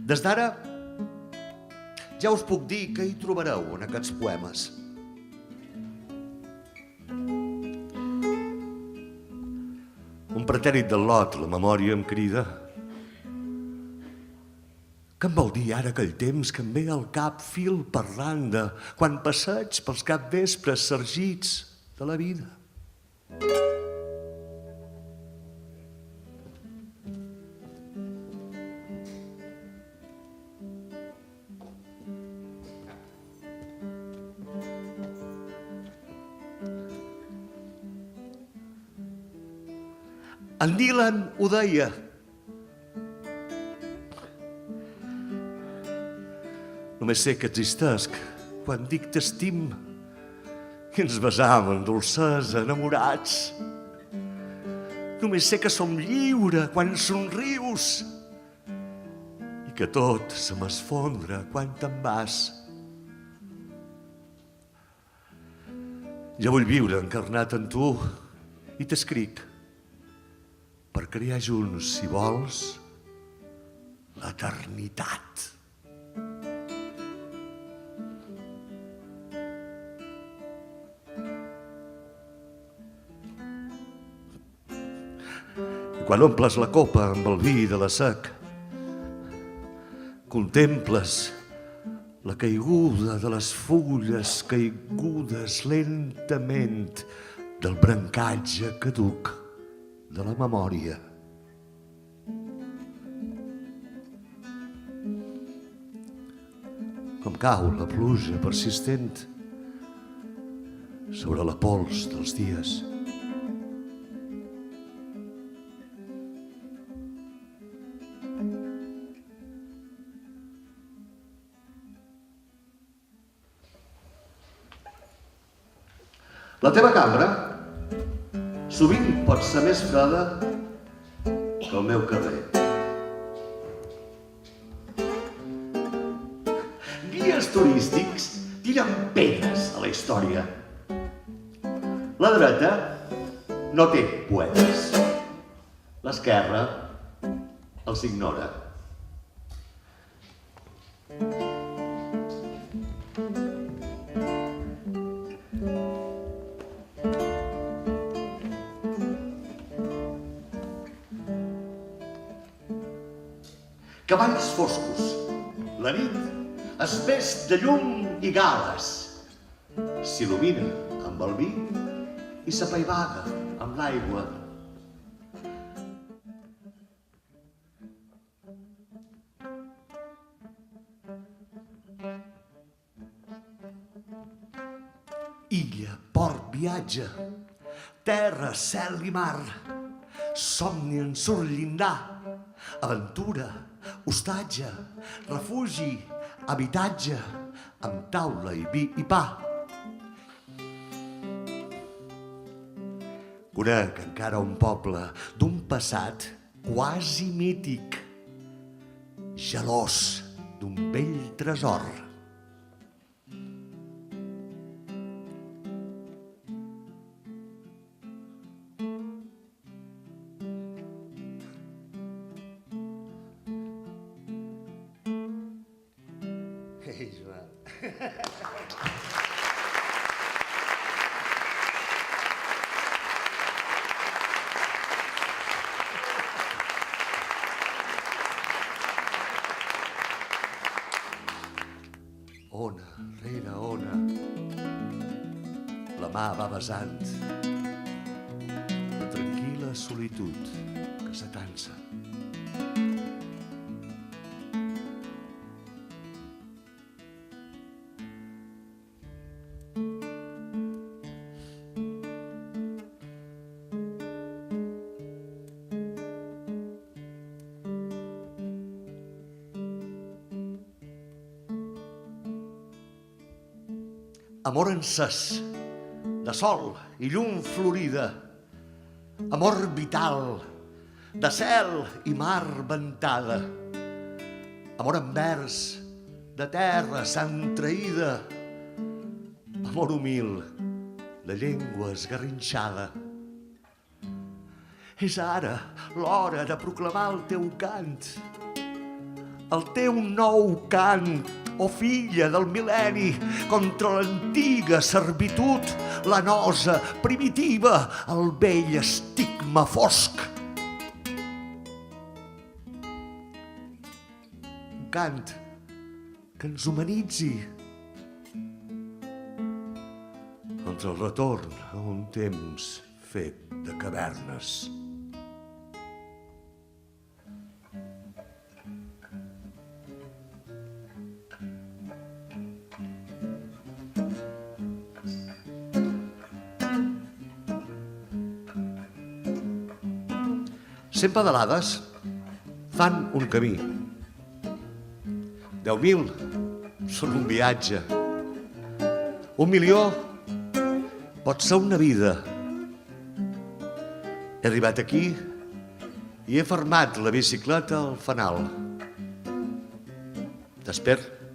Des d'ara, ja us puc dir què hi trobareu en aquests poemes. Un pretèrit del lot, la memòria em crida. Què em vol dir ara aquell temps que em ve al cap fil per randa quan passeig pels capvespres sargits de la vida? En Dylan ho deia. Només sé que existesc quan dic t'estim i ens besam en dolcesa, enamorats. Només sé que som lliure quan somrius i que tot se m'esfondra quan te'n vas. Jo vull viure encarnat en tu i t'escric per crear junts, si vols, l'eternitat. I quan omples la copa amb el vi de la sec, contemples la caiguda de les fulles caigudes lentament del brancatge caduc de la memòria. Com cau la pluja persistent sobre la pols dels dies. La teva cambra sovint pot ser més freda que el meu carrer. Guies turístics tiren pedres a la història. La dreta no té poetes. L'esquerra els ignora. Cavalls foscos. La nit es vest de llum i gales. S'il·lumina amb el vi i s'apaivaga amb l'aigua. Illa, port, viatge, terra, cel i mar, somni en surt llindar, aventura, hostatge, refugi, habitatge, amb taula i vi i pa. Conec encara un poble d'un passat quasi mític, gelós d'un vell tresor. Ei, Joan. Ona rere ona, la mà va besant la tranquil·la solitud que s'atansa. Amor encès, de sol i llum florida, amor vital, de cel i mar ventada, amor en vers, de terra sant traïda, amor humil, de llengua esgarrinxada. És ara l'hora de proclamar el teu cant, el teu nou cant, o filla del mil·lenni, contra l'antiga servitud, la nosa primitiva, el vell estigma fosc. Un cant que ens humanitzi contra el retorn a un temps fet de cavernes. Cent pedalades fan un camí. 10.000 són un viatge. 1.000.000 pot ser una vida. He arribat aquí i he fermat la bicicleta al fanal. T'espero.